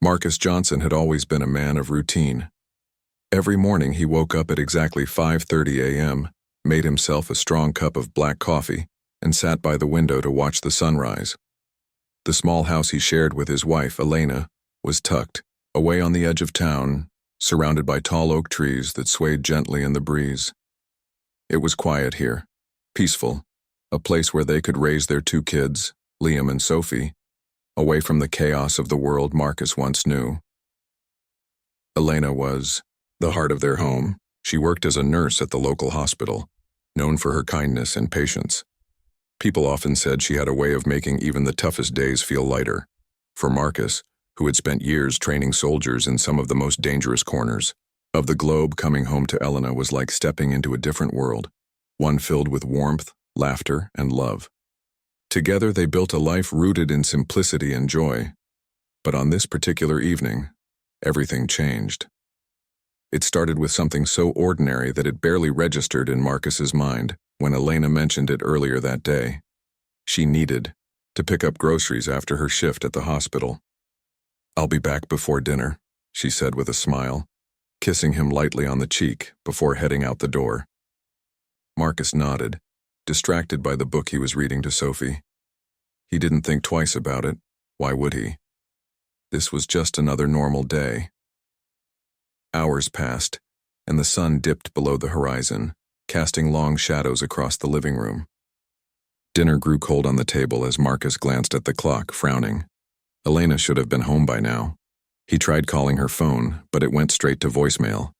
Marcus Johnson had always been a man of routine. Every morning he woke up at exactly 5:30 a.m., made himself a strong cup of black coffee, and sat by the window to watch the sunrise. The small house he shared with his wife, Elena, was tucked away on the edge of town, surrounded by tall oak trees that swayed gently in the breeze. It was quiet here, peaceful, a place where they could raise their two kids, Liam and Sophie, away from the chaos of the world Marcus once knew. Elena was the heart of their home. She worked as a nurse at the local hospital, known for her kindness and patience. People often said she had a way of making even the toughest days feel lighter. For Marcus, who had spent years training soldiers in some of the most dangerous corners of the globe, coming home to Elena was like stepping into a different world, one filled with warmth, laughter, and love. Together they built a life rooted in simplicity and joy. But on this particular evening, everything changed. It started with something so ordinary that it barely registered in Marcus's mind when Elena mentioned it earlier that day. She needed to pick up groceries after her shift at the hospital. "I'll be back before dinner," she said with a smile, kissing him lightly on the cheek before heading out the door. Marcus nodded, distracted by the book he was reading to Sophie. He didn't think twice about it. Why would he? This was just another normal day. Hours passed, and the sun dipped below the horizon, casting long shadows across the living room. Dinner grew cold on the table as Marcus glanced at the clock, frowning. Elena should have been home by now. He tried calling her phone, but it went straight to voicemail.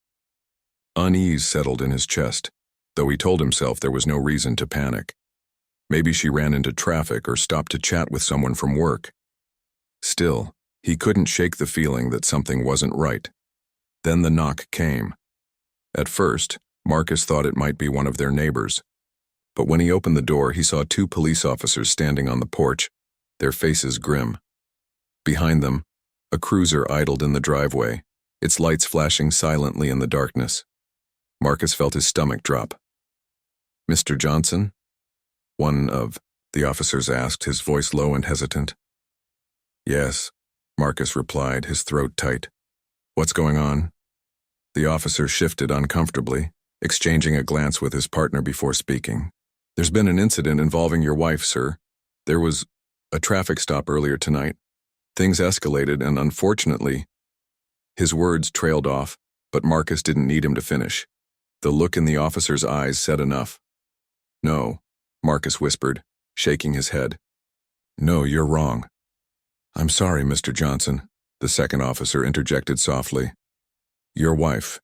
Unease settled in his chest, though he told himself there was no reason to panic. Maybe she ran into traffic or stopped to chat with someone from work. Still, he couldn't shake the feeling that something wasn't right. Then the knock came. At first, Marcus thought it might be one of their neighbors. But when he opened the door, he saw two police officers standing on the porch, their faces grim. Behind them, a cruiser idled in the driveway, its lights flashing silently in the darkness. Marcus felt his stomach drop. "Mr. Johnson?" one of the officers asked, his voice low and hesitant. "Yes," Marcus replied, his throat tight. "What's going on?" The officer shifted uncomfortably, exchanging a glance with his partner before speaking. "There's been an incident involving your wife, sir. There was a traffic stop earlier tonight. Things escalated and unfortunately—" His words trailed off, but Marcus didn't need him to finish. The look in the officer's eyes said enough. "No," Marcus whispered, shaking his head. "No, you're wrong." "I'm sorry, Mr. Johnson," the second officer interjected softly. "Your wife,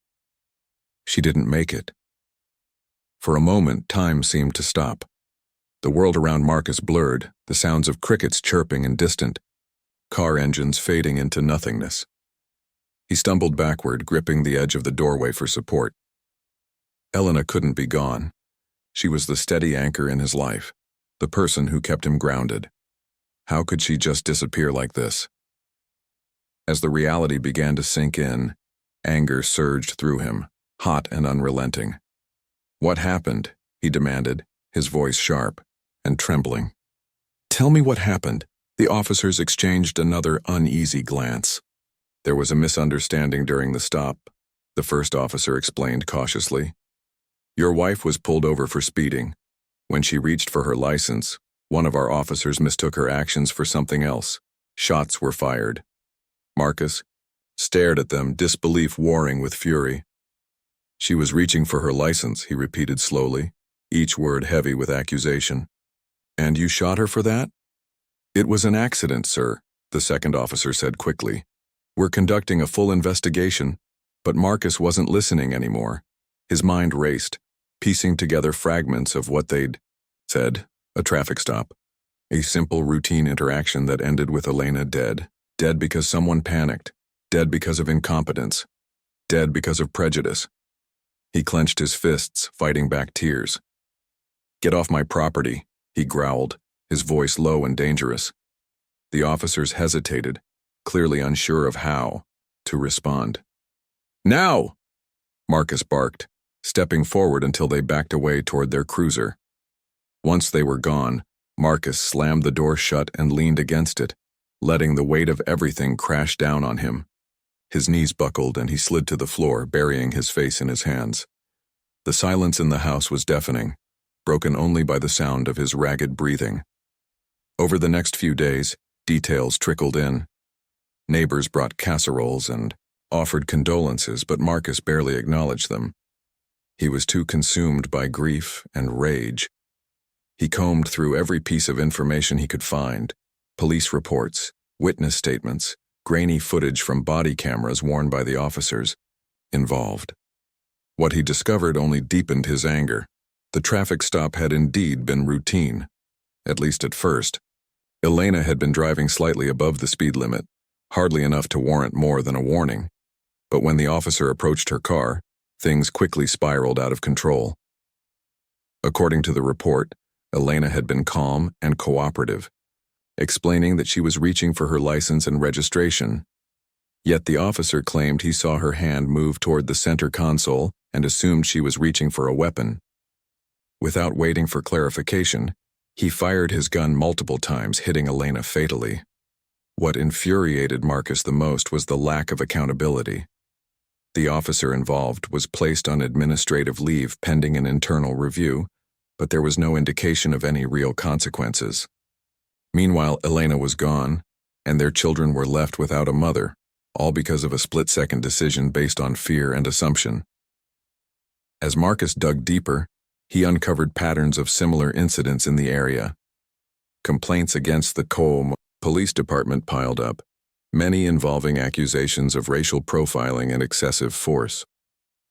she didn't make it." For a moment, time seemed to stop. The world around Marcus blurred, the sounds of crickets chirping and distant, car engines fading into nothingness. He stumbled backward, gripping the edge of the doorway for support. Elena couldn't be gone. She was the steady anchor in his life, the person who kept him grounded. How could she just disappear like this? As the reality began to sink in, anger surged through him, hot and unrelenting. "What happened?" he demanded, his voice sharp and trembling. "Tell me what happened." The officers exchanged another uneasy glance. "There was a misunderstanding during the stop," the first officer explained cautiously. "Your wife was pulled over for speeding. When she reached for her license, one of our officers mistook her actions for something else. Shots were fired." Marcus stared at them, disbelief warring with fury. "She was reaching for her license," he repeated slowly, each word heavy with accusation. "And you shot her for that?" "It was an accident, sir," the second officer said quickly. "We're conducting a full investigation." But Marcus wasn't listening anymore. His mind raced, piecing together fragments of what they'd said. A traffic stop. A simple routine interaction that ended with Elena dead. Dead because someone panicked. Dead because of incompetence. Dead because of prejudice. He clenched his fists, fighting back tears. "Get off my property," he growled, his voice low and dangerous. The officers hesitated, clearly unsure of how to respond. "Now!" Marcus barked, stepping forward until they backed away toward their cruiser. Once they were gone, Marcus slammed the door shut and leaned against it, letting the weight of everything crash down on him. His knees buckled and he slid to the floor, burying his face in his hands. The silence in the house was deafening, broken only by the sound of his ragged breathing. Over the next few days, details trickled in. Neighbors brought casseroles and offered condolences, but Marcus barely acknowledged them. He was too consumed by grief and rage. He combed through every piece of information he could find: police reports, witness statements, grainy footage from body cameras worn by the officers involved. What he discovered only deepened his anger. The traffic stop had indeed been routine, at least at first. Elena had been driving slightly above the speed limit, hardly enough to warrant more than a warning. But when the officer approached her car, things quickly spiraled out of control. According to the report, Elena had been calm and cooperative, explaining that she was reaching for her license and registration. Yet the officer claimed he saw her hand move toward the center console and assumed she was reaching for a weapon. Without waiting for clarification, he fired his gun multiple times, hitting Elena fatally. What infuriated Marcus the most was the lack of accountability. The officer involved was placed on administrative leave pending an internal review, but there was no indication of any real consequences. Meanwhile, Elena was gone, and their children were left without a mother, all because of a split-second decision based on fear and assumption. As Marcus dug deeper, he uncovered patterns of similar incidents in the area. Complaints against the Colm Police Department piled up, many involving accusations of racial profiling and excessive force.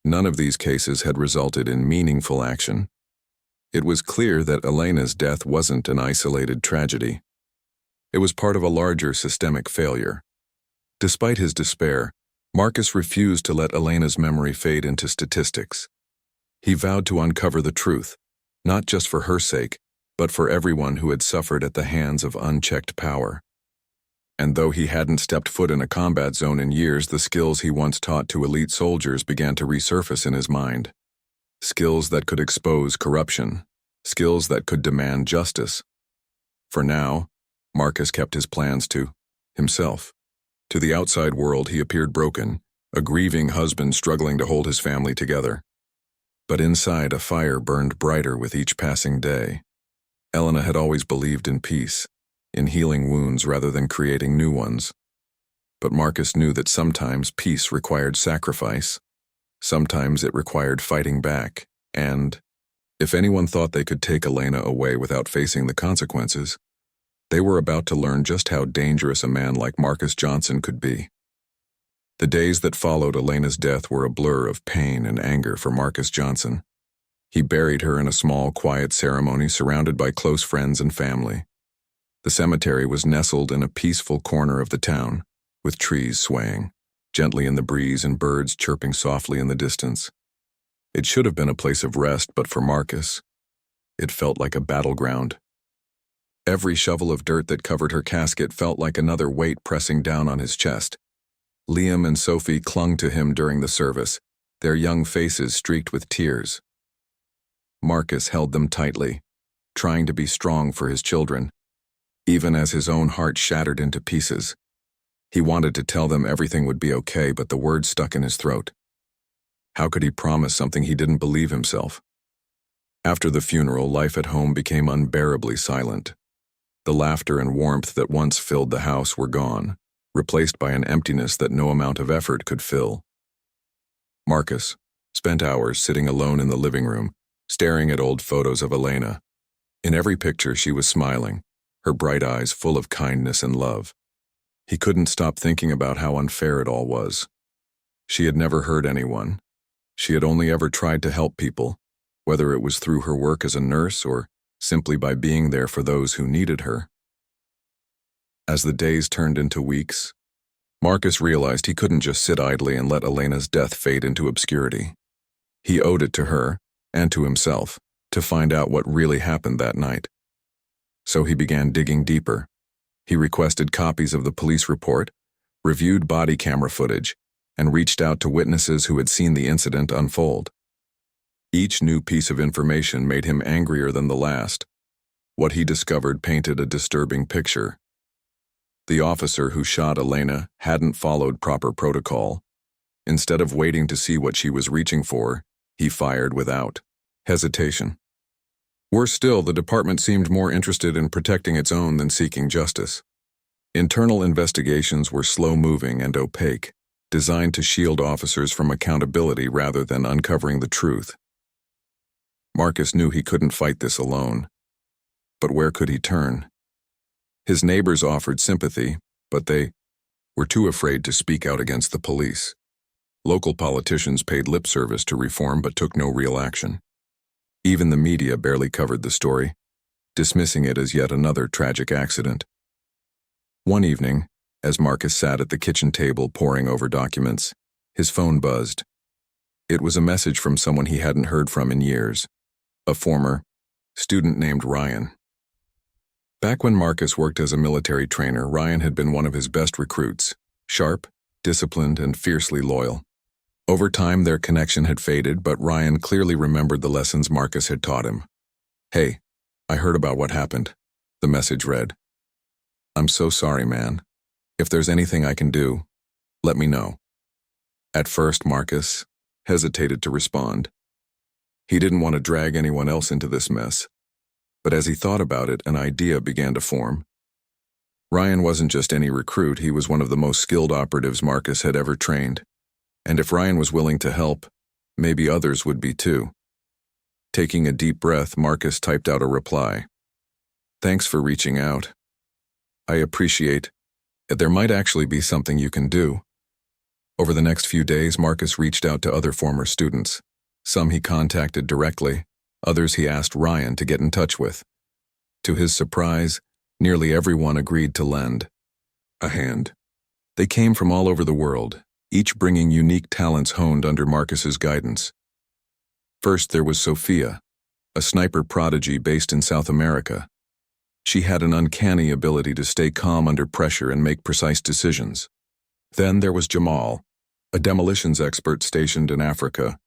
None of these cases had resulted in meaningful action. It was clear that Elena's death wasn't an isolated tragedy. It was part of a larger systemic failure. Despite his despair, Marcus refused to let Elena's memory fade into statistics. He vowed to uncover the truth, not just for her sake, but for everyone who had suffered at the hands of unchecked power. And though he hadn't stepped foot in a combat zone in years, the skills he once taught to elite soldiers began to resurface in his mind. Skills that could expose corruption, skills that could demand justice. For now, Marcus kept his plans to himself. To the outside world, he appeared broken, a grieving husband struggling to hold his family together. But inside, a fire burned brighter with each passing day. Elena had always believed in peace, in healing wounds rather than creating new ones. But Marcus knew that sometimes peace required sacrifice. Sometimes it required fighting back, and if anyone thought they could take Elena away without facing the consequences, they were about to learn just how dangerous a man like Marcus Johnson could be. The days that followed Elena's death were a blur of pain and anger for Marcus Johnson. He buried her in a small, quiet ceremony surrounded by close friends and family. The cemetery was nestled in a peaceful corner of the town, with trees swaying gently in the breeze and birds chirping softly in the distance. It should have been a place of rest, but for Marcus, it felt like a battleground. Every shovel of dirt that covered her casket felt like another weight pressing down on his chest. Liam and Sophie clung to him during the service, their young faces streaked with tears. Marcus held them tightly, trying to be strong for his children, even as his own heart shattered into pieces. He wanted to tell them everything would be okay, but the words stuck in his throat. How could he promise something he didn't believe himself? After the funeral, life at home became unbearably silent. The laughter and warmth that once filled the house were gone, replaced by an emptiness that no amount of effort could fill. Marcus spent hours sitting alone in the living room, staring at old photos of Elena. In every picture, she was smiling, her bright eyes full of kindness and love. He couldn't stop thinking about how unfair it all was. She had never hurt anyone. She had only ever tried to help people, whether it was through her work as a nurse or simply by being there for those who needed her. As the days turned into weeks, Marcus realized he couldn't just sit idly and let Elena's death fade into obscurity. He owed it to her, and to himself, to find out what really happened that night. So he began digging deeper. He requested copies of the police report, reviewed body camera footage, and reached out to witnesses who had seen the incident unfold. Each new piece of information made him angrier than the last. What he discovered painted a disturbing picture. The officer who shot Elena hadn't followed proper protocol. Instead of waiting to see what she was reaching for, he fired without hesitation. Worse still, the department seemed more interested in protecting its own than seeking justice. Internal investigations were slow-moving and opaque, designed to shield officers from accountability rather than uncovering the truth. Marcus knew he couldn't fight this alone. But where could he turn? His neighbors offered sympathy, but they were too afraid to speak out against the police. Local politicians paid lip service to reform but took no real action. Even the media barely covered the story, dismissing it as yet another tragic accident. One evening, as Marcus sat at the kitchen table poring over documents, his phone buzzed. It was a message from someone he hadn't heard from in years, a former student named Ryan. Back when Marcus worked as a military trainer, Ryan had been one of his best recruits, sharp, disciplined, and fiercely loyal. Over time, their connection had faded, but Ryan clearly remembered the lessons Marcus had taught him. "Hey, I heard about what happened," the message read. "I'm so sorry, man. If there's anything I can do, let me know." At first, Marcus hesitated to respond. He didn't want to drag anyone else into this mess. But as he thought about it, an idea began to form. Ryan wasn't just any recruit, he was one of the most skilled operatives Marcus had ever trained. And if Ryan was willing to help, maybe others would be too. Taking a deep breath, Marcus typed out a reply. "Thanks for reaching out. I appreciate it. There might actually be something you can do." Over the next few days, Marcus reached out to other former students. Some he contacted directly, others he asked Ryan to get in touch with. To his surprise, nearly everyone agreed to lend a hand. They came from all over the world, each bringing unique talents honed under Marcus's guidance. First, there was Sophia, a sniper prodigy based in South America. She had an uncanny ability to stay calm under pressure and make precise decisions. Then there was Jamal, a demolitions expert stationed in Africa,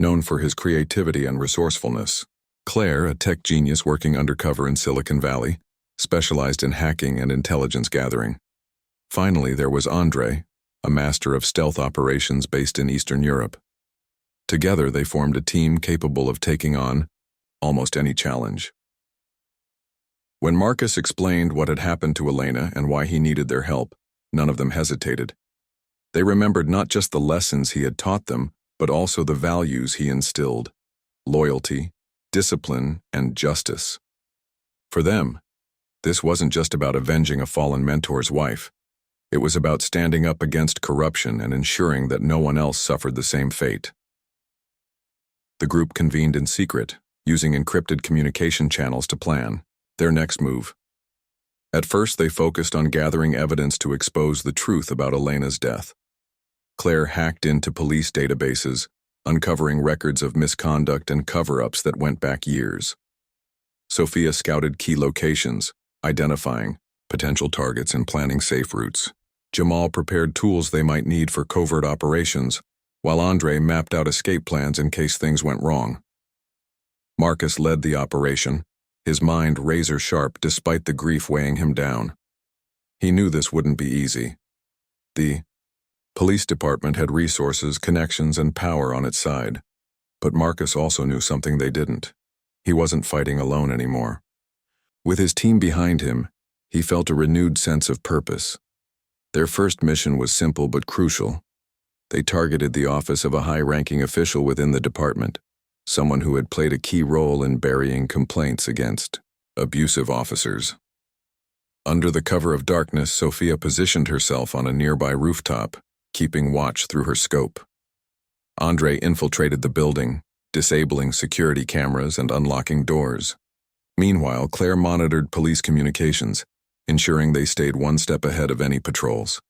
known for his creativity and resourcefulness. Claire, a tech genius working undercover in Silicon Valley, specialized in hacking and intelligence gathering. Finally, there was Andre, a master of stealth operations based in Eastern Europe. Together, they formed a team capable of taking on almost any challenge. When Marcus explained what had happened to Elena and why he needed their help, none of them hesitated. They remembered not just the lessons he had taught them, but also the values he instilled: loyalty, discipline, and justice. For them, this wasn't just about avenging a fallen mentor's wife. It was about standing up against corruption and ensuring that no one else suffered the same fate. The group convened in secret, using encrypted communication channels to plan their next move. At first, they focused on gathering evidence to expose the truth about Elena's death. Claire hacked into police databases, uncovering records of misconduct and cover-ups that went back years. Sophia scouted key locations, identifying potential targets and planning safe routes. Jamal prepared tools they might need for covert operations, while Andre mapped out escape plans in case things went wrong. Marcus led the operation, his mind razor-sharp despite the grief weighing him down. He knew this wouldn't be easy. The police department had resources, connections, and power on its side, but Marcus also knew something they didn't. He wasn't fighting alone anymore. With his team behind him, he felt a renewed sense of purpose. Their first mission was simple but crucial. They targeted the office of a high-ranking official within the department, someone who had played a key role in burying complaints against abusive officers. Under the cover of darkness, Sophia positioned herself on a nearby rooftop, keeping watch through her scope. Andre infiltrated the building, disabling security cameras and unlocking doors. Meanwhile, Claire monitored police communications, ensuring they stayed one step ahead of any patrols.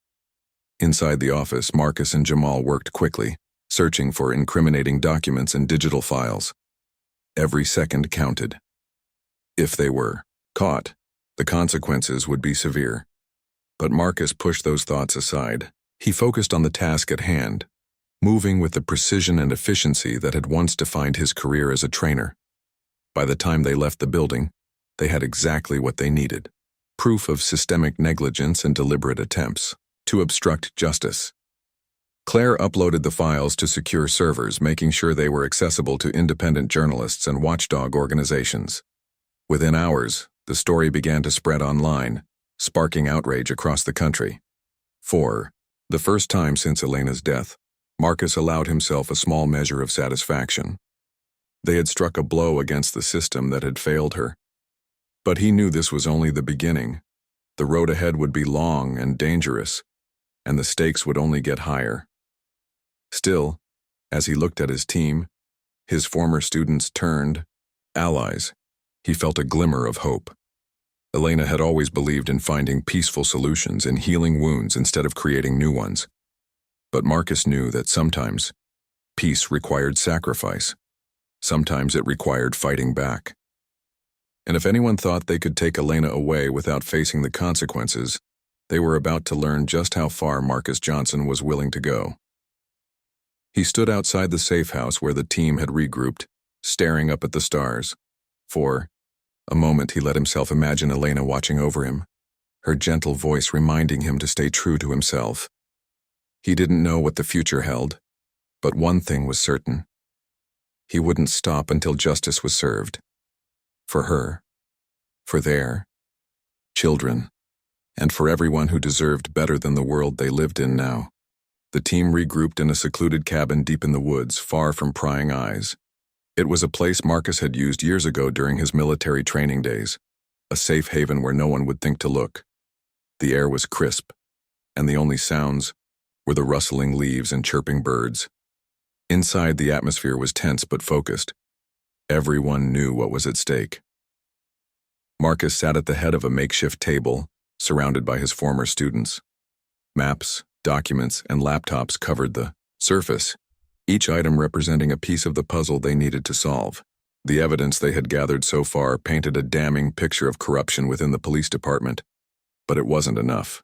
Inside the office, Marcus and Jamal worked quickly, searching for incriminating documents and digital files. Every second counted. If they were caught, the consequences would be severe. But Marcus pushed those thoughts aside. He focused on the task at hand, moving with the precision and efficiency that had once defined his career as a trainer. By the time they left the building, they had exactly what they needed: proof of systemic negligence and deliberate attempts to obstruct justice. Claire uploaded the files to secure servers, making sure they were accessible to independent journalists and watchdog organizations. Within hours, the story began to spread online, sparking outrage across the country. For the first time since Elena's death, Marcus allowed himself a small measure of satisfaction. They had struck a blow against the system that had failed her. But he knew this was only the beginning. The road ahead would be long and dangerous, and the stakes would only get higher. Still, as he looked at his team, his former students turned allies, he felt a glimmer of hope. Elena had always believed in finding peaceful solutions and healing wounds instead of creating new ones. But Marcus knew that sometimes peace required sacrifice. Sometimes it required fighting back. And if anyone thought they could take Elena away without facing the consequences, they were about to learn just how far Marcus Johnson was willing to go. He stood outside the safe house where the team had regrouped, staring up at the stars. For a moment he let himself imagine Elena watching over him, her gentle voice reminding him to stay true to himself. He didn't know what the future held, but one thing was certain. He wouldn't stop until justice was served. For her, for their children, and for everyone who deserved better than the world they lived in now. The team regrouped in a secluded cabin deep in the woods, far from prying eyes. It was a place Marcus had used years ago during his military training days, a safe haven where no one would think to look. The air was crisp, and the only sounds were the rustling leaves and chirping birds. Inside, the atmosphere was tense but focused. Everyone knew what was at stake. Marcus sat at the head of a makeshift table, surrounded by his former students. Maps, documents, and laptops covered the surface, each item representing a piece of the puzzle they needed to solve. The evidence they had gathered so far painted a damning picture of corruption within the police department, but it wasn't enough.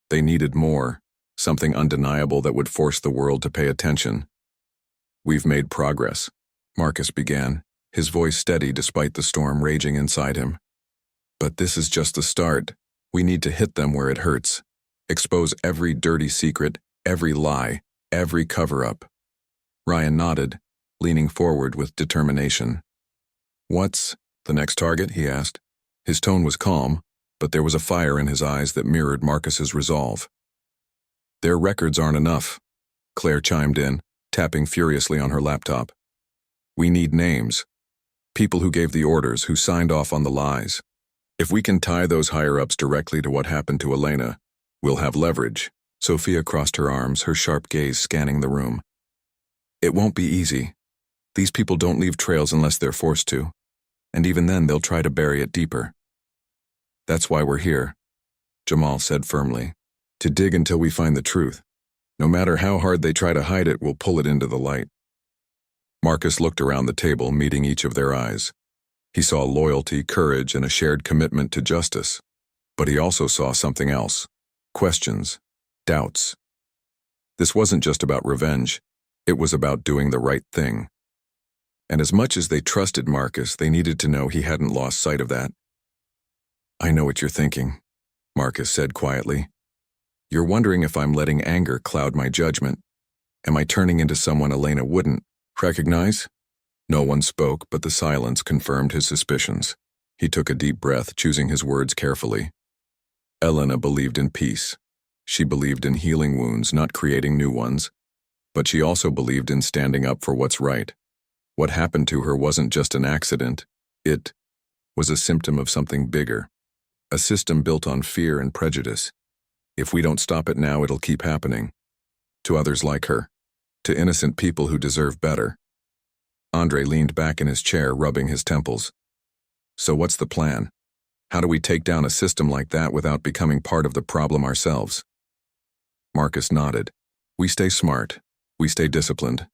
They needed more, something undeniable that would force the world to pay attention. "We've made progress," Marcus began, his voice steady despite the storm raging inside him. "But this is just the start. We need to hit them where it hurts. Expose every dirty secret, every lie, every cover-up." Ryan nodded, leaning forward with determination. "What's the next target?" he asked. His tone was calm, but there was a fire in his eyes that mirrored Marcus's resolve. "Their records aren't enough," Claire chimed in, tapping furiously on her laptop. "We need names. People who gave the orders, who signed off on the lies. If we can tie those higher-ups directly to what happened to Elena, we'll have leverage." Sophia crossed her arms, her sharp gaze scanning the room. "It won't be easy. These people don't leave trails unless they're forced to, and even then they'll try to bury it deeper. That's why we're here," Jamal said firmly. "To dig until we find the truth. No matter how hard they try to hide it, we'll pull it into the light." Marcus looked around the table, meeting each of their eyes. He saw loyalty, courage, and a shared commitment to justice. But he also saw something else. Questions, doubts. This wasn't just about revenge. It was about doing the right thing. And as much as they trusted Marcus, they needed to know he hadn't lost sight of that. "I know what you're thinking," Marcus said quietly. "You're wondering if I'm letting anger cloud my judgment. Am I turning into someone Elena wouldn't recognize?" No one spoke, but the silence confirmed his suspicions. He took a deep breath, choosing his words carefully. Elena believed in peace. She believed in healing wounds, not creating new ones. But she also believed in standing up for what's right. What happened to her wasn't just an accident. It was a symptom of something bigger. A system built on fear and prejudice. If we don't stop it now, it'll keep happening. To others like her. To innocent people who deserve better. Andre leaned back in his chair, rubbing his temples. "So what's the plan? How do we take down a system like that without becoming part of the problem ourselves?" Marcus nodded. "We stay smart. We stay disciplined.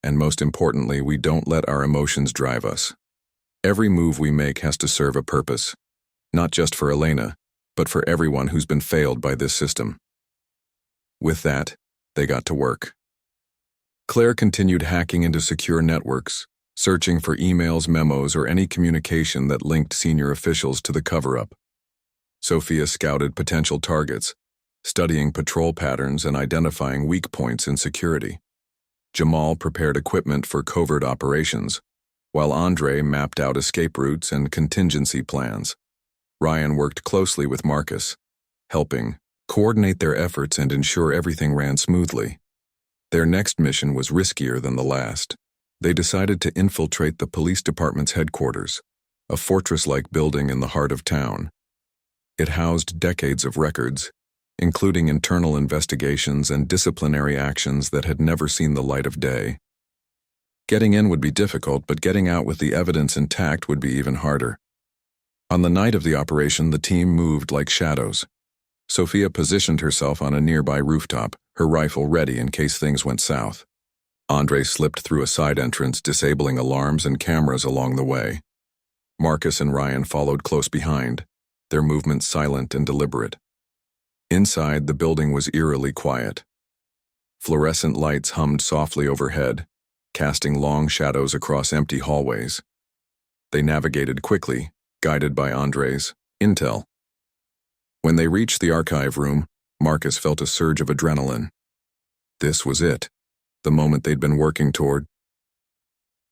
And most importantly, we don't let our emotions drive us. Every move we make has to serve a purpose. Not just for Elena, but for everyone who's been failed by this system." With that, they got to work. Claire continued hacking into secure networks, searching for emails, memos, or any communication that linked senior officials to the cover-up. Sophia scouted potential targets, studying patrol patterns and identifying weak points in security. Jamal prepared equipment for covert operations, while Andre mapped out escape routes and contingency plans. Ryan worked closely with Marcus, helping coordinate their efforts and ensure everything ran smoothly. Their next mission was riskier than the last. They decided to infiltrate the police department's headquarters, a fortress-like building in the heart of town. It housed decades of records, including internal investigations and disciplinary actions that had never seen the light of day. Getting in would be difficult, but getting out with the evidence intact would be even harder. On the night of the operation, the team moved like shadows. Sophia positioned herself on a nearby rooftop, her rifle ready in case things went south. Andre slipped through a side entrance, disabling alarms and cameras along the way. Marcus and Ryan followed close behind, their movements silent and deliberate. Inside, the building was eerily quiet. Fluorescent lights hummed softly overhead, casting long shadows across empty hallways. They navigated quickly, guided by Andre's intel. When they reached the archive room, Marcus felt a surge of adrenaline. This was it, the moment they'd been working toward.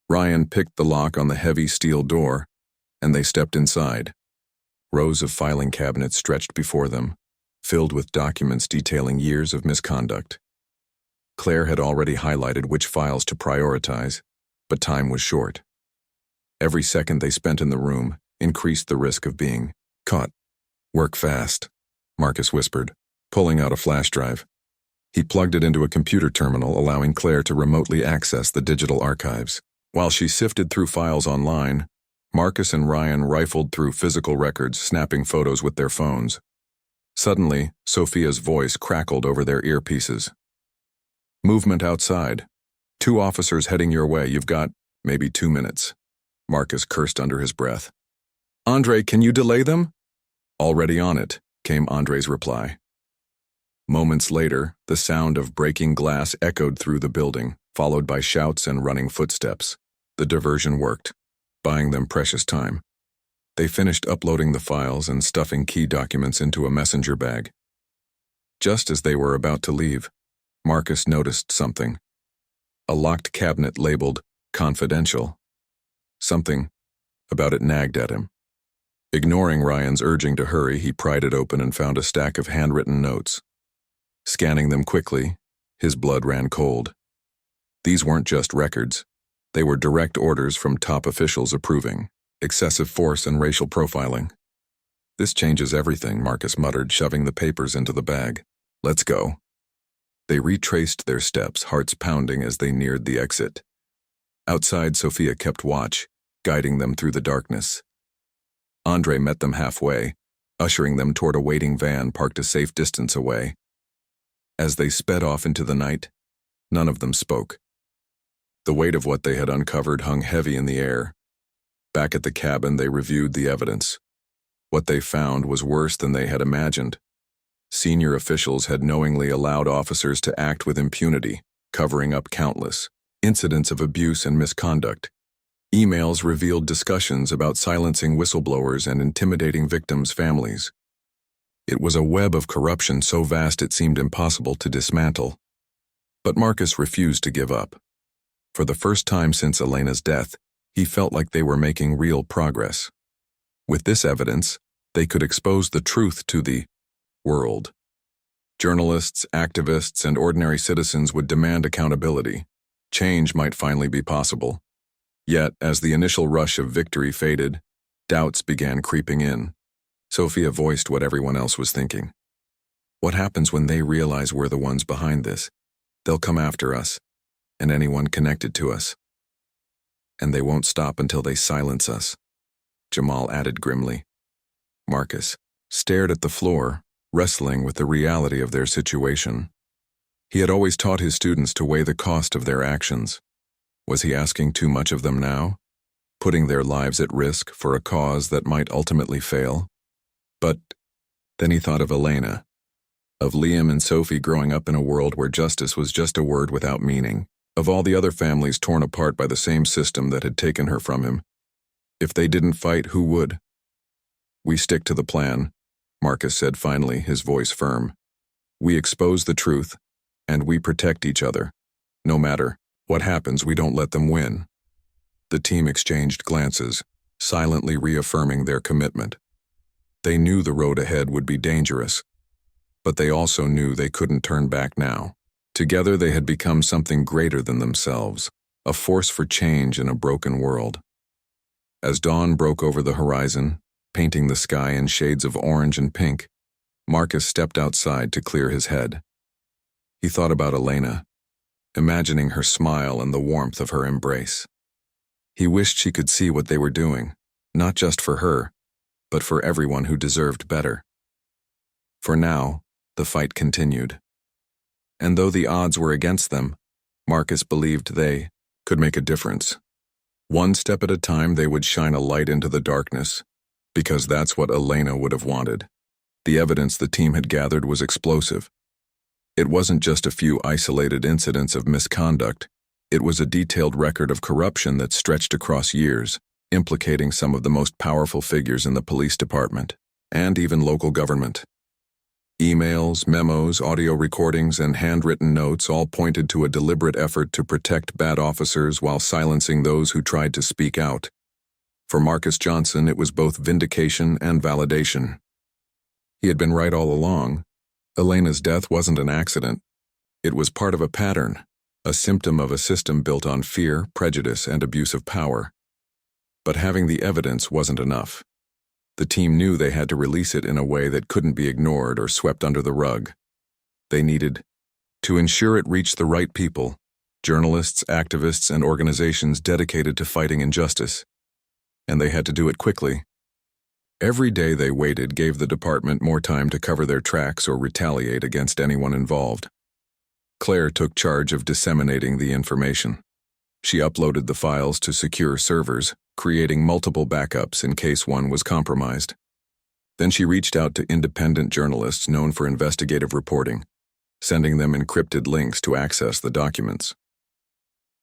Ryan picked the lock on the heavy steel door, and they stepped inside. Rows of filing cabinets stretched before them, filled with documents detailing years of misconduct. Claire had already highlighted which files to prioritize, but time was short. Every second they spent in the room increased the risk of being caught. "Work fast," Marcus whispered, pulling out a flash drive. He plugged it into a computer terminal, allowing Claire to remotely access the digital archives. While she sifted through files online, Marcus and Ryan rifled through physical records, snapping photos with their phones. Suddenly, Sophia's voice crackled over their earpieces. "Movement outside. 2 officers heading your way. You've got maybe 2 minutes." Marcus cursed under his breath. "Andre, can you delay them?" "Already on it," came Andre's reply. Moments later, the sound of breaking glass echoed through the building, followed by shouts and running footsteps. The diversion worked, buying them precious time. They finished uploading the files and stuffing key documents into a messenger bag. Just as they were about to leave, Marcus noticed something. A locked cabinet labeled "Confidential." Something about it nagged at him. Ignoring Ryan's urging to hurry, he pried it open and found a stack of handwritten notes. Scanning them quickly, his blood ran cold. These weren't just records. They were direct orders from top officials approving excessive force and racial profiling. "This changes everything," Marcus muttered, shoving the papers into the bag. "Let's go." They retraced their steps, hearts pounding as they neared the exit. Outside, Sophia kept watch, guiding them through the darkness. Andre met them halfway, ushering them toward a waiting van parked a safe distance away. As they sped off into the night, none of them spoke. The weight of what they had uncovered hung heavy in the air. Back at the cabin, they reviewed the evidence. What they found was worse than they had imagined. Senior officials had knowingly allowed officers to act with impunity, covering up countless incidents of abuse and misconduct. Emails revealed discussions about silencing whistleblowers and intimidating victims' families. It was a web of corruption so vast it seemed impossible to dismantle. But Marcus refused to give up. For the first time since Elena's death, he felt like they were making real progress. With this evidence, they could expose the truth to the world. Journalists, activists, and ordinary citizens would demand accountability. Change might finally be possible. Yet, as the initial rush of victory faded, doubts began creeping in. Sophia voiced what everyone else was thinking. "What happens when they realize we're the ones behind this? They'll come after us, and anyone connected to us. And they won't stop until they silence us," Jamal added grimly. Marcus stared at the floor, wrestling with the reality of their situation. He had always taught his students to weigh the cost of their actions. Was he asking too much of them now, putting their lives at risk for a cause that might ultimately fail? But then he thought of Elena, of Liam and Sophie growing up in a world where justice was just a word without meaning, of all the other families torn apart by the same system that had taken her from him. If they didn't fight, who would? "We stick to the plan," Marcus said finally, his voice firm. We expose the truth, and we protect each other. No matter what happens, we don't let them win. The team exchanged glances, silently reaffirming their commitment. They knew the road ahead would be dangerous, but they also knew they couldn't turn back now. Together they had become something greater than themselves, a force for change in a broken world. As dawn broke over the horizon, painting the sky in shades of orange and pink, Marcus stepped outside to clear his head. He thought about Elena, imagining her smile and the warmth of her embrace. He wished she could see what they were doing, not just for her, but for everyone who deserved better. For now, the fight continued. And though the odds were against them, Marcus believed they could make a difference. One step at a time, they would shine a light into the darkness, because that's what Elena would have wanted. The evidence the team had gathered was explosive. It wasn't just a few isolated incidents of misconduct. It was a detailed record of corruption that stretched across years, implicating some of the most powerful figures in the police department, and even local government. Emails, memos, audio recordings, and handwritten notes all pointed to a deliberate effort to protect bad officers while silencing those who tried to speak out. For Marcus Johnson, it was both vindication and validation. He had been right all along. Elena's death wasn't an accident. It was part of a pattern, a symptom of a system built on fear, prejudice, and abuse of power. But having the evidence wasn't enough. The team knew they had to release it in a way that couldn't be ignored or swept under the rug. They needed to ensure it reached the right people, journalists, activists, and organizations dedicated to fighting injustice. And they had to do it quickly. Every day they waited gave the department more time to cover their tracks or retaliate against anyone involved. Claire took charge of disseminating the information. She uploaded the files to secure servers, creating multiple backups in case one was compromised. Then she reached out to independent journalists known for investigative reporting, sending them encrypted links to access the documents.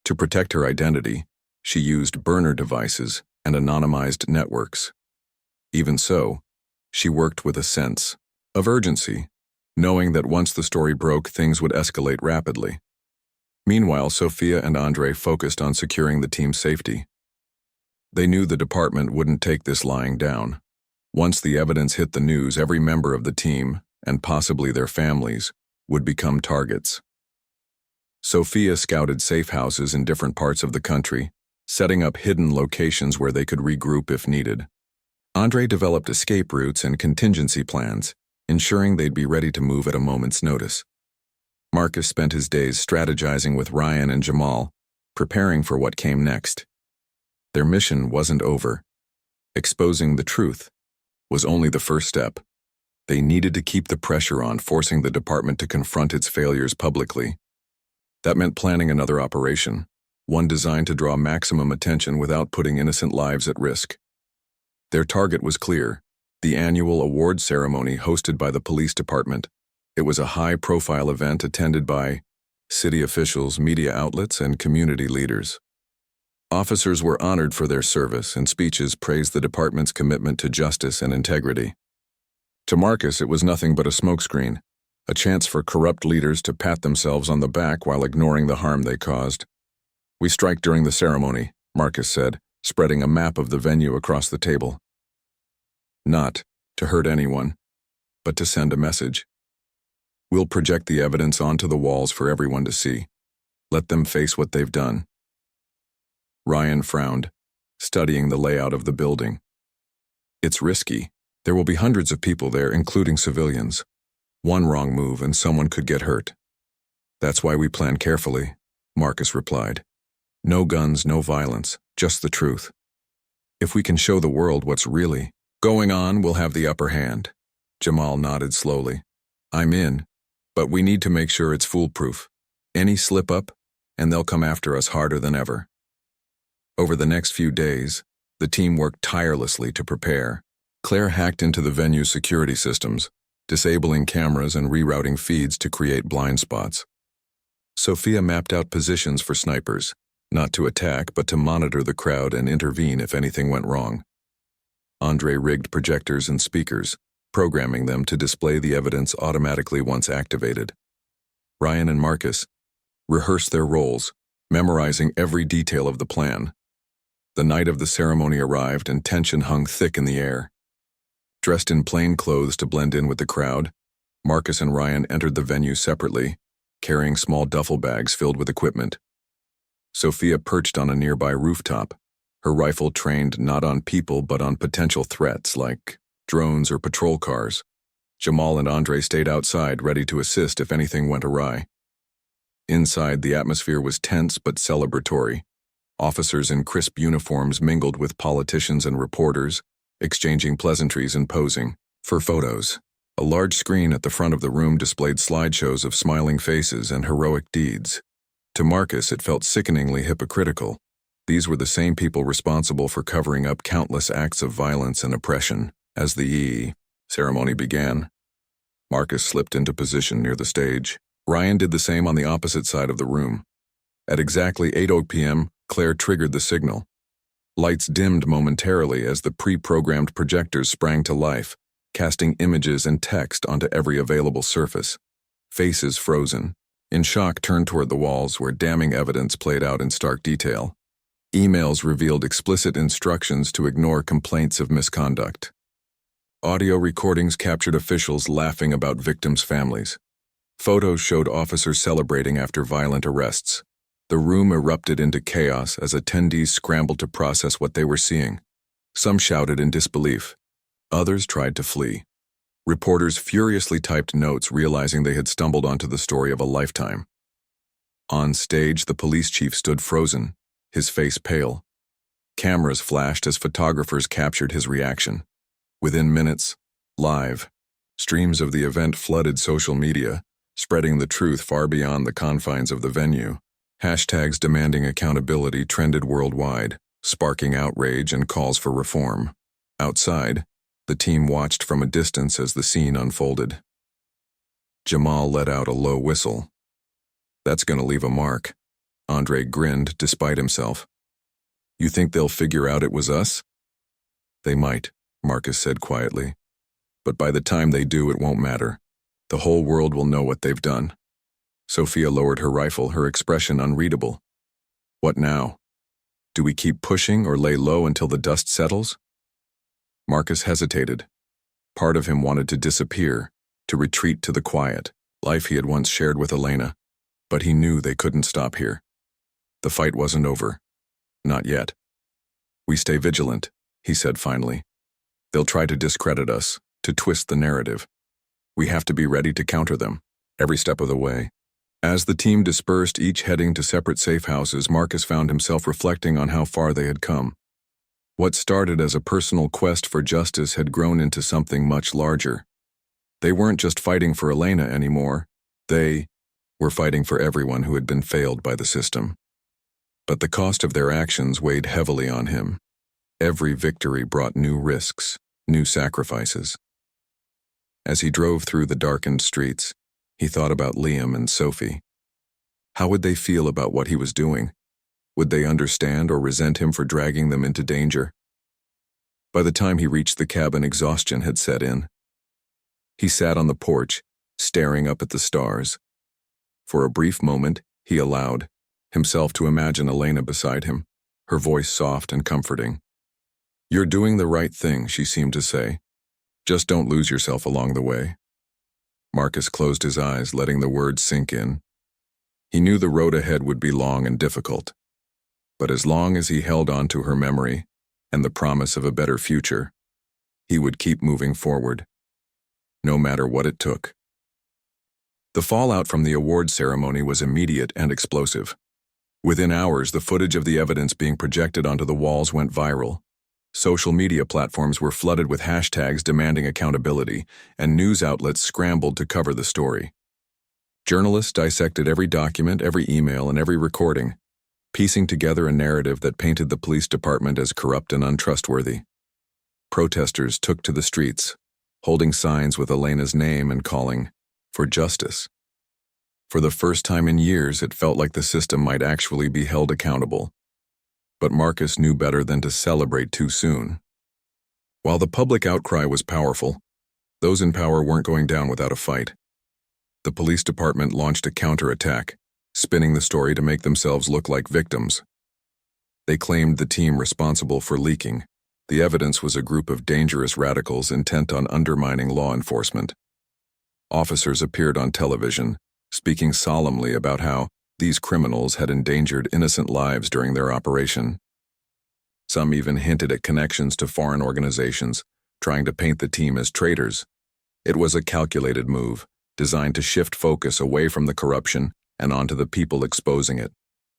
To protect her identity, she used burner devices and anonymized networks. Even so, she worked with a sense of urgency, knowing that once the story broke, things would escalate rapidly. Meanwhile, Sophia and Andre focused on securing the team's safety. They knew the department wouldn't take this lying down. Once the evidence hit the news, every member of the team, and possibly their families, would become targets. Sophia scouted safe houses in different parts of the country, setting up hidden locations where they could regroup if needed. Andre developed escape routes and contingency plans, ensuring they'd be ready to move at a moment's notice. Marcus spent his days strategizing with Ryan and Jamal, preparing for what came next. Their mission wasn't over. Exposing the truth was only the first step. They needed to keep the pressure on, forcing the department to confront its failures publicly. That meant planning another operation, one designed to draw maximum attention without putting innocent lives at risk. Their target was clear: the annual award ceremony hosted by the police department. It was a high-profile event attended by city officials, media outlets, and community leaders. Officers were honored for their service, and speeches praised the department's commitment to justice and integrity. To Marcus, it was nothing but a smokescreen, a chance for corrupt leaders to pat themselves on the back while ignoring the harm they caused. "We strike during the ceremony," Marcus said, spreading a map of the venue across the table. Not to hurt anyone, but to send a message. "We'll project the evidence onto the walls for everyone to see. Let them face what they've done." Ryan frowned, studying the layout of the building. "It's risky. There will be hundreds of people there, including civilians. One wrong move and someone could get hurt." "That's why we plan carefully," Marcus replied. "No guns, no violence, just the truth. If we can show the world what's really going on, we'll have the upper hand." Jamal nodded slowly. "I'm in, but we need to make sure it's foolproof. Any slip-up, and they'll come after us harder than ever." Over the next few days, the team worked tirelessly to prepare. Claire hacked into the venue's security systems, disabling cameras and rerouting feeds to create blind spots. Sophia mapped out positions for snipers, not to attack but to monitor the crowd and intervene if anything went wrong. Andre rigged projectors and speakers, programming them to display the evidence automatically once activated. Ryan and Marcus rehearsed their roles, memorizing every detail of the plan. The night of the ceremony arrived and tension hung thick in the air. Dressed in plain clothes to blend in with the crowd, Marcus and Ryan entered the venue separately, carrying small duffel bags filled with equipment. Sophia perched on a nearby rooftop, her rifle trained not on people but on potential threats like drones or patrol cars. Jamal and Andre stayed outside, ready to assist if anything went awry. Inside, the atmosphere was tense but celebratory. Officers in crisp uniforms mingled with politicians and reporters, exchanging pleasantries and posing for photos. A large screen at the front of the room displayed slideshows of smiling faces and heroic deeds. To Marcus, it felt sickeningly hypocritical. These were the same people responsible for covering up countless acts of violence and oppression. As the ceremony began, Marcus slipped into position near the stage. Ryan did the same on the opposite side of the room. At exactly 8:00 p.m., Claire triggered the signal. Lights dimmed momentarily as the pre-programmed projectors sprang to life, casting images and text onto every available surface. Faces frozen, in shock, turned toward the walls where damning evidence played out in stark detail. Emails revealed explicit instructions to ignore complaints of misconduct. Audio recordings captured officials laughing about victims' families. Photos showed officers celebrating after violent arrests. The room erupted into chaos as attendees scrambled to process what they were seeing. Some shouted in disbelief. Others tried to flee. Reporters furiously typed notes, realizing they had stumbled onto the story of a lifetime. On stage, the police chief stood frozen, his face pale. Cameras flashed as photographers captured his reaction. Within minutes, live streams of the event flooded social media, spreading the truth far beyond the confines of the venue. Hashtags demanding accountability trended worldwide, sparking outrage and calls for reform. Outside, the team watched from a distance as the scene unfolded. Jamal let out a low whistle. "That's gonna leave a mark." Andre grinned despite himself. "You think they'll figure out it was us?" "They might," Marcus said quietly. "But by the time they do, it won't matter. The whole world will know what they've done." Sophia lowered her rifle, her expression unreadable. "What now? Do we keep pushing or lay low until the dust settles?" Marcus hesitated. Part of him wanted to disappear, to retreat to the quiet life he had once shared with Elena, but he knew they couldn't stop here. The fight wasn't over. Not yet. "We stay vigilant," he said finally. "They'll try to discredit us, to twist the narrative. We have to be ready to counter them, every step of the way." As the team dispersed, each heading to separate safe houses, Marcus found himself reflecting on how far they had come. What started as a personal quest for justice had grown into something much larger. They weren't just fighting for Elena anymore. They were fighting for everyone who had been failed by the system. But the cost of their actions weighed heavily on him. Every victory brought new risks, new sacrifices. As he drove through the darkened streets, he thought about Liam and Sophie. How would they feel about what he was doing? Would they understand or resent him for dragging them into danger? By the time he reached the cabin, exhaustion had set in. He sat on the porch, staring up at the stars. For a brief moment, he allowed himself to imagine Elena beside him, her voice soft and comforting. "You're doing the right thing," she seemed to say. "Just don't lose yourself along the way." Marcus closed his eyes, letting the words sink in. He knew the road ahead would be long and difficult. But as long as he held on to her memory and the promise of a better future, he would keep moving forward, no matter what it took. The fallout from the award ceremony was immediate and explosive. Within hours, the footage of the evidence being projected onto the walls went viral. Social media platforms were flooded with hashtags demanding accountability, and news outlets scrambled to cover the story. Journalists dissected every document, every email, and every recording, piecing together a narrative that painted the police department as corrupt and untrustworthy. Protesters took to the streets, holding signs with Elena's name and calling for justice. For the first time in years, it felt like the system might actually be held accountable. But Marcus knew better than to celebrate too soon. While the public outcry was powerful, Those in power weren't going down without a fight. The police department launched a counterattack, spinning the story to make themselves look like victims. They claimed the team responsible for leaking. The evidence was a group of dangerous radicals intent on undermining law enforcement. Officers appeared on television, speaking solemnly about how these criminals had endangered innocent lives during their operation. Some even hinted at connections to foreign organizations, trying to paint the team as traitors. It was a calculated move, designed to shift focus away from the corruption and onto the people exposing it.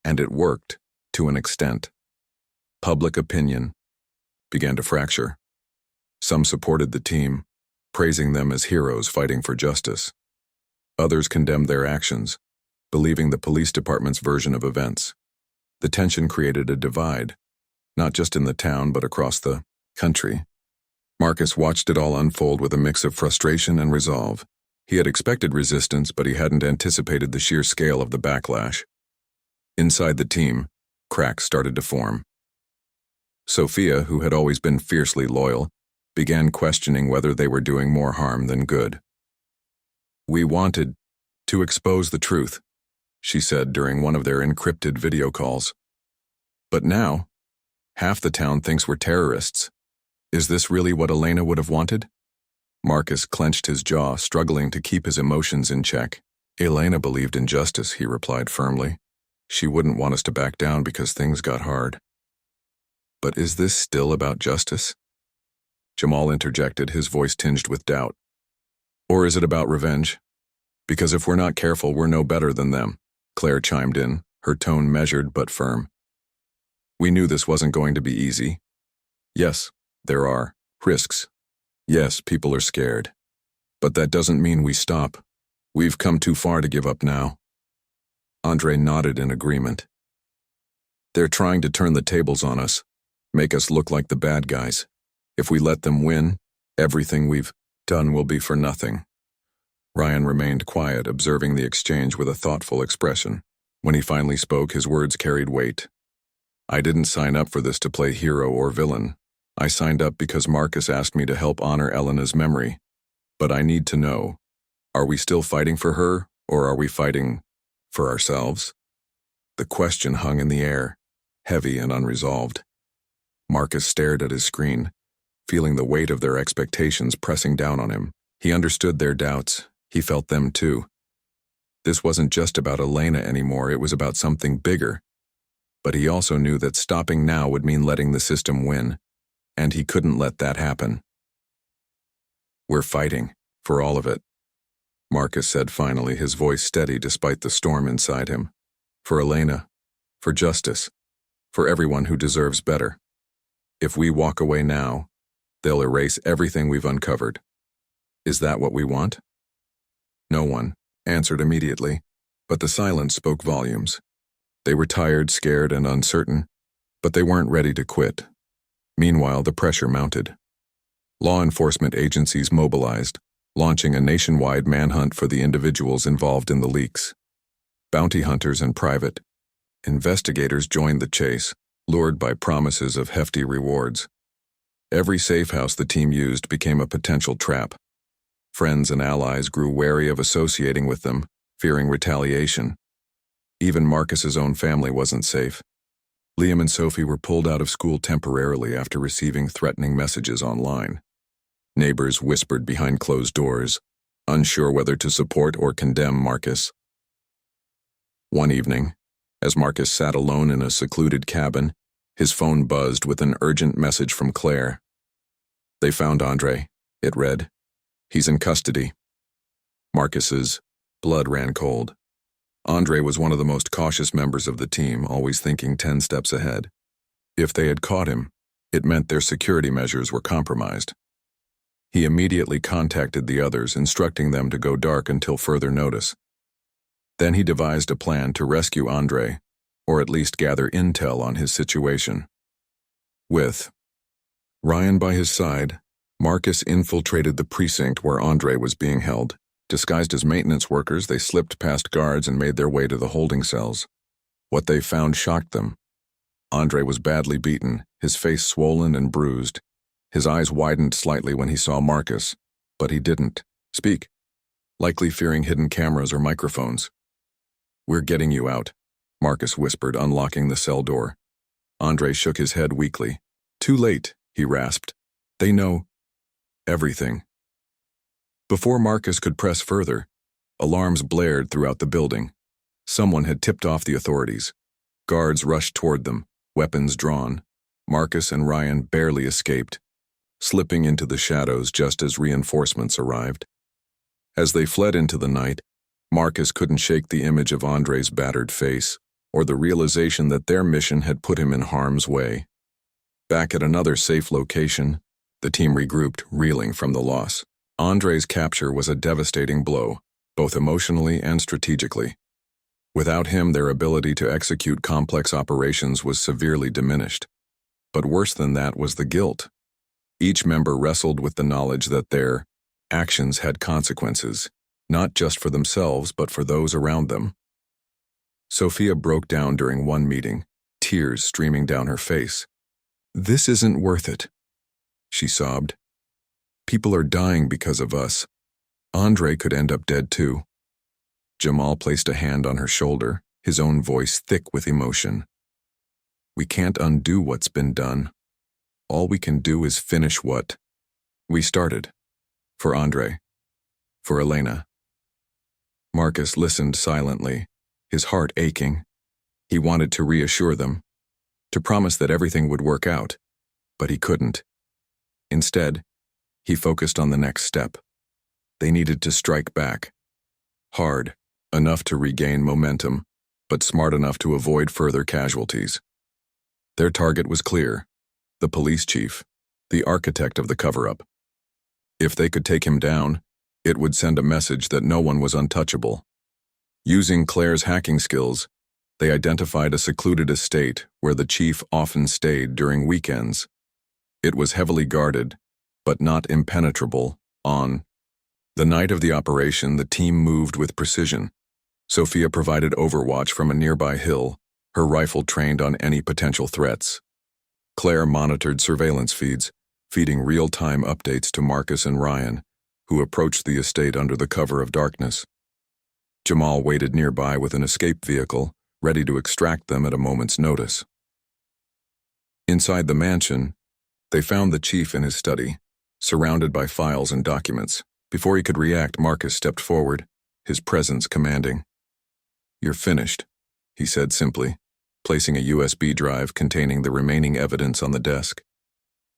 And it worked, to an extent. Public opinion began to fracture. Some supported the team, praising them as heroes fighting for justice. Others condemned their actions, believing the police department's version of events. The tension created a divide, not just in the town but across the country. Marcus watched it all unfold with a mix of frustration and resolve. He had expected resistance, but he hadn't anticipated the sheer scale of the backlash. Inside the team, cracks started to form. Sophia, who had always been fiercely loyal, began questioning whether they were doing more harm than good. "We wanted to expose the truth," she said during one of their encrypted video calls. "But now, half the town thinks we're terrorists. Is this really what Elena would have wanted?" Marcus clenched his jaw, struggling to keep his emotions in check. "Elena believed in justice," he replied firmly. "She wouldn't want us to back down because things got hard." "But is this still about justice?" Jamal interjected, his voice tinged with doubt. "Or is it about revenge? Because if we're not careful, we're no better than them," Claire chimed in, her tone measured but firm. "We knew this wasn't going to be easy. Yes, there are risks. Yes, people are scared. But that doesn't mean we stop. We've come too far to give up now." Andre nodded in agreement. "They're trying to turn the tables on us, make us look like the bad guys. If we let them win, everything we've done will be for nothing." Ryan remained quiet, observing the exchange with a thoughtful expression. When he finally spoke, his words carried weight. "I didn't sign up for this to play hero or villain. I signed up because Marcus asked me to help honor Elena's memory. But I need to know, are we still fighting for her, or are we fighting for ourselves?" The question hung in the air, heavy and unresolved. Marcus stared at his screen, feeling the weight of their expectations pressing down on him. He understood their doubts. He felt them too. This wasn't just about Elena anymore, it was about something bigger. But he also knew that stopping now would mean letting the system win, and he couldn't let that happen. "We're fighting, for all of it," Marcus said finally, his voice steady despite the storm inside him. "For Elena, for justice, for everyone who deserves better. If we walk away now, they'll erase everything we've uncovered. Is that what we want?" No one answered immediately, but the silence spoke volumes. They were tired, scared, and uncertain, but they weren't ready to quit. Meanwhile, the pressure mounted. Law enforcement agencies mobilized, launching a nationwide manhunt for the individuals involved in the leaks. Bounty hunters and private investigators joined the chase, lured by promises of hefty rewards. Every safe house the team used became a potential trap. Friends and allies grew wary of associating with them, fearing retaliation. Even Marcus's own family wasn't safe. Liam and Sophie were pulled out of school temporarily after receiving threatening messages online. Neighbors whispered behind closed doors, unsure whether to support or condemn Marcus. One evening, as Marcus sat alone in a secluded cabin, his phone buzzed with an urgent message from Claire. "They found Andre," it read. "He's in custody." Marcus's blood ran cold. Andre was one of the most cautious members of the team, always thinking 10 steps ahead. If they had caught him, it meant their security measures were compromised. He immediately contacted the others, instructing them to go dark until further notice. Then he devised a plan to rescue Andre, or at least gather intel on his situation. With Ryan by his side, Marcus infiltrated the precinct where Andre was being held. Disguised as maintenance workers, they slipped past guards and made their way to the holding cells. What they found shocked them. Andre was badly beaten, his face swollen and bruised. His eyes widened slightly when he saw Marcus, But he didn't speak, likely fearing hidden cameras or microphones. "We're getting you out," Marcus whispered, unlocking the cell door. Andre shook his head weakly. "Too late," he rasped. "They know everything." Before Marcus could press further, alarms blared throughout the building. Someone had tipped off the authorities. Guards rushed toward them, weapons drawn. Marcus and Ryan barely escaped, slipping into the shadows just as reinforcements arrived. As they fled into the night, Marcus couldn't shake the image of Andre's battered face, or the realization that their mission had put him in harm's way. Back at another safe location, the team regrouped, reeling from the loss. Andre's capture was a devastating blow, both emotionally and strategically. Without him, their ability to execute complex operations was severely diminished. But worse than that was the guilt. Each member wrestled with the knowledge that their actions had consequences, not just for themselves but for those around them. Sophia broke down during one meeting, tears streaming down her face. "This isn't worth it," she sobbed. "People are dying because of us. Andre could end up dead too." Jamal placed a hand on her shoulder, his own voice thick with emotion. "We can't undo what's been done. All we can do is finish what we started. For Andre. For Elena." Marcus listened silently, his heart aching. He wanted to reassure them, to promise that everything would work out, but he couldn't. Instead, he focused on the next step. They needed to strike back. Hard, enough to regain momentum, but smart enough to avoid further casualties. Their target was clear: the police chief, the architect of the cover-up. If they could take him down, it would send a message that no one was untouchable. Using Claire's hacking skills, they identified a secluded estate where the chief often stayed during weekends. It was heavily guarded, but not impenetrable. On the night of the operation, the team moved with precision. Sophia provided overwatch from a nearby hill, her rifle trained on any potential threats. Claire monitored surveillance feeds, feeding real-time updates to Marcus and Ryan, who approached the estate under the cover of darkness. Jamal waited nearby with an escape vehicle, ready to extract them at a moment's notice. Inside the mansion, they found the chief in his study, surrounded by files and documents. Before he could react, Marcus stepped forward, his presence commanding. "You're finished," he said simply, placing a USB drive containing the remaining evidence on the desk.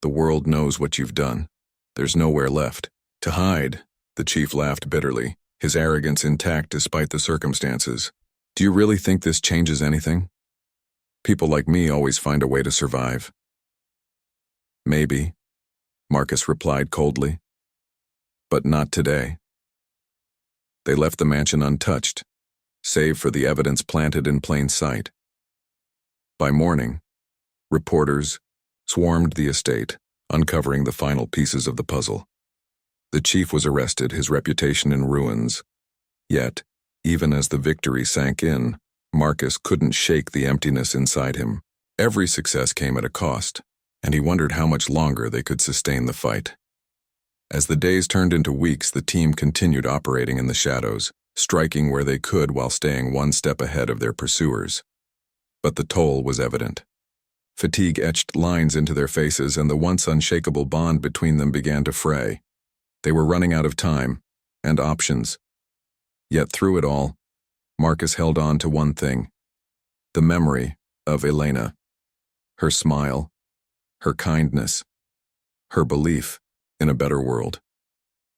"The world knows what you've done. There's nowhere left to hide." The chief laughed bitterly, his arrogance intact despite the circumstances. "Do you really think this changes anything? People like me always find a way to survive." "Maybe," Marcus replied coldly. "But not today." They left the mansion untouched, save for the evidence planted in plain sight. By morning, reporters swarmed the estate, uncovering the final pieces of the puzzle. The chief was arrested, his reputation in ruins. Yet, even as the victory sank in, Marcus couldn't shake the emptiness inside him. Every success came at a cost, and he wondered how much longer they could sustain the fight. As the days turned into weeks, the team continued operating in the shadows, striking where they could while staying one step ahead of their pursuers. But the toll was evident. Fatigue etched lines into their faces, and the once unshakable bond between them began to fray. They were running out of time and options. Yet through it all, Marcus held on to one thing: the memory of Elena. Her smile, her kindness, her belief in a better world.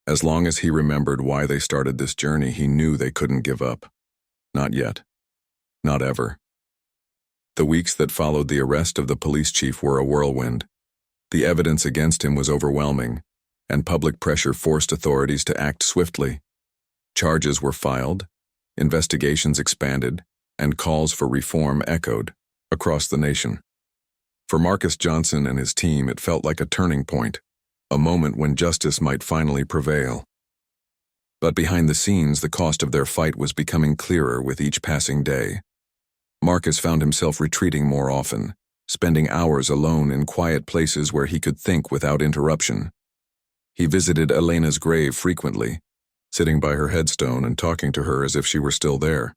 As long as he remembered why they started this journey, he knew they couldn't give up. Not yet. Not ever. The weeks that followed the arrest of the police chief were a whirlwind. The evidence against him was overwhelming, and public pressure forced authorities to act swiftly. Charges were filed, investigations expanded, and calls for reform echoed across the nation. For Marcus Johnson and his team, it felt like a turning point, a moment when justice might finally prevail. But behind the scenes, the cost of their fight was becoming clearer with each passing day. Marcus found himself retreating more often, spending hours alone in quiet places where he could think without interruption. He visited Elena's grave frequently, sitting by her headstone and talking to her as if she were still there.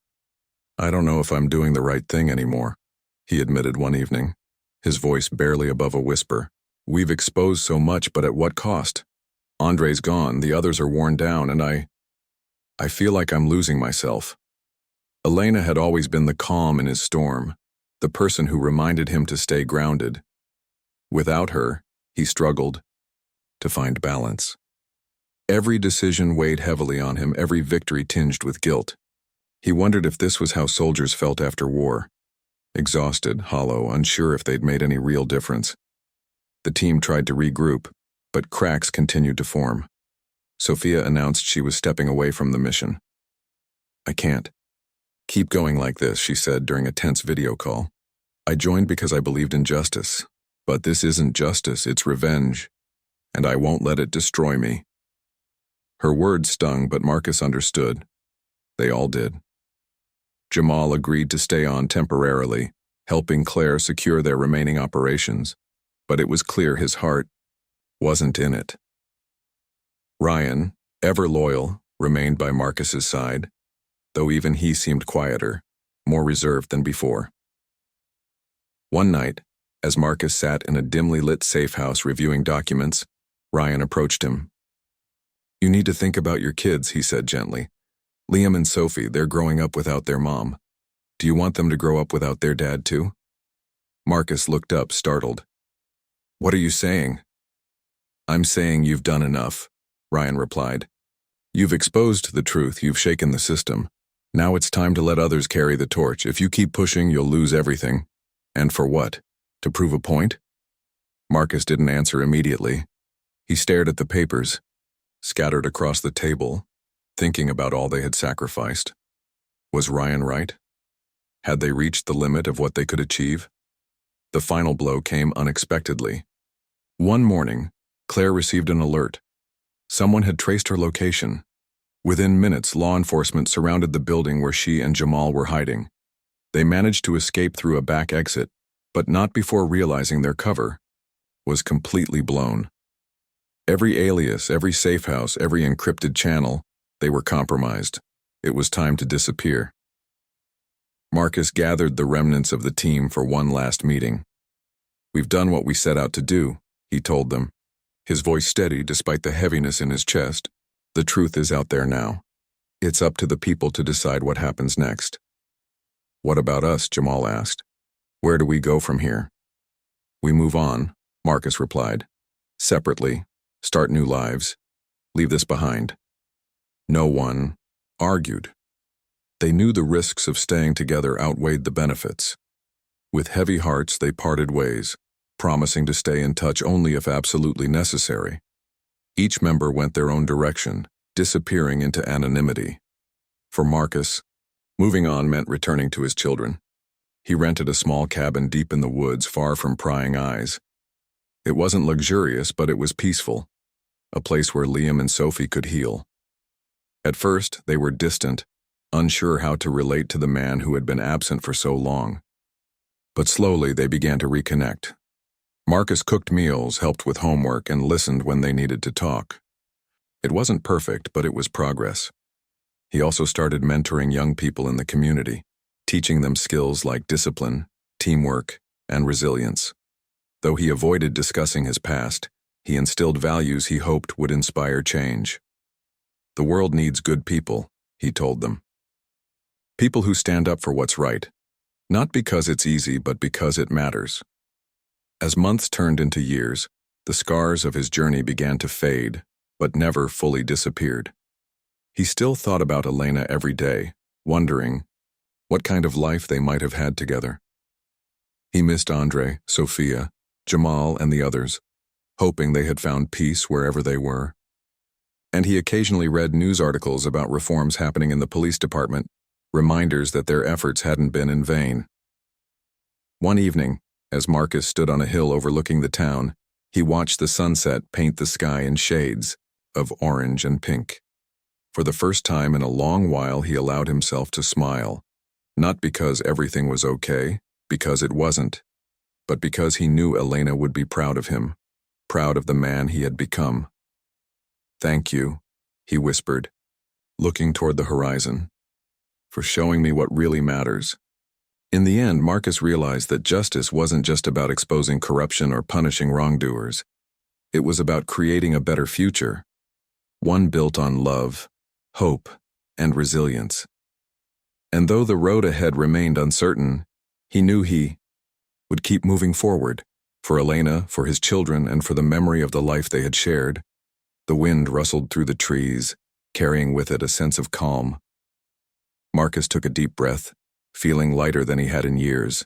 "I don't know if I'm doing the right thing anymore," he admitted one evening, his voice barely above a whisper. "We've exposed so much, but at what cost? Andre's gone, the others are worn down, and I feel like I'm losing myself." Elena had always been the calm in his storm, the person who reminded him to stay grounded. Without her, he struggled to find balance. Every decision weighed heavily on him, every victory tinged with guilt. He wondered if this was how soldiers felt after war. Exhausted, hollow, unsure if they'd made any real difference. The team tried to regroup, but cracks continued to form. Sophia announced she was stepping away from the mission. "I can't keep going like this," she said during a tense video call. "I joined because I believed in justice. But this isn't justice, it's revenge. And I won't let it destroy me." Her words stung, but Marcus understood. They all did. Jamal agreed to stay on temporarily, helping Claire secure their remaining operations, but it was clear his heart wasn't in it. Ryan, ever loyal, remained by Marcus's side, though even he seemed quieter, more reserved than before. One night, as Marcus sat in a dimly lit safe house reviewing documents, Ryan approached him. "You need to think about your kids," he said gently. "Liam and Sophie, they're growing up without their mom. Do you want them to grow up without their dad too?" Marcus looked up, startled. "What are you saying?" "I'm saying you've done enough," Ryan replied. "You've exposed the truth, you've shaken the system. Now it's time to let others carry the torch. If you keep pushing, you'll lose everything. And for what? To prove a point?" Marcus didn't answer immediately. He stared at the papers, scattered across the table, thinking about all they had sacrificed. Was Ryan right? Had they reached the limit of what they could achieve? The final blow came unexpectedly. One morning, Claire received an alert. Someone had traced her location. Within minutes, law enforcement surrounded the building where she and Jamal were hiding. They managed to escape through a back exit, but not before realizing their cover was completely blown. Every alias, every safe house, every encrypted channel, they were compromised. It was time to disappear. Marcus gathered the remnants of the team for one last meeting. "We've done what we set out to do," he told them, his voice steady despite the heaviness in his chest. "The truth is out there now. It's up to the people to decide what happens next." "What about us?" Jamal asked. "Where do we go from here?" "We move on," Marcus replied. "Separately, start new lives, leave this behind." No one argued. They knew the risks of staying together outweighed the benefits. With heavy hearts, they parted ways, promising to stay in touch only if absolutely necessary. Each member went their own direction, disappearing into anonymity. For Marcus, moving on meant returning to his children. He rented a small cabin deep in the woods, far from prying eyes. It wasn't luxurious, but it was peaceful, a place where Liam and Sophie could heal. At first, they were distant, unsure how to relate to the man who had been absent for so long. But slowly they began to reconnect. Marcus cooked meals, helped with homework, and listened when they needed to talk. It wasn't perfect, but it was progress. He also started mentoring young people in the community, teaching them skills like discipline, teamwork, and resilience. Though he avoided discussing his past, he instilled values he hoped would inspire change. "The world needs good people," he told them. "People who stand up for what's right, not because it's easy, but because it matters." As months turned into years, the scars of his journey began to fade, but never fully disappeared. He still thought about Elena every day, wondering what kind of life they might have had together. He missed Andre, Sophia, Jamal, and the others, hoping they had found peace wherever they were. And he occasionally read news articles about reforms happening in the police department, reminders that their efforts hadn't been in vain. One evening, as Marcus stood on a hill overlooking the town, he watched the sunset paint the sky in shades of orange and pink. For the first time in a long while, he allowed himself to smile, not because everything was okay, because it wasn't, but because he knew Elena would be proud of him, proud of the man he had become. "Thank you," he whispered, looking toward the horizon, "for showing me what really matters." In the end, Marcus realized that justice wasn't just about exposing corruption or punishing wrongdoers. It was about creating a better future, one built on love, hope, and resilience. And though the road ahead remained uncertain, he knew he would keep moving forward, for Elena, for his children, and for the memory of the life they had shared. The wind rustled through the trees, carrying with it a sense of calm. Marcus took a deep breath, feeling lighter than he had in years.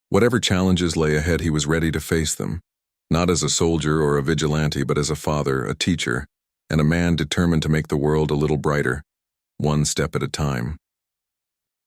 Whatever challenges lay ahead, he was ready to face them, not as a soldier or a vigilante, but as a father, a teacher, and a man determined to make the world a little brighter, one step at a time.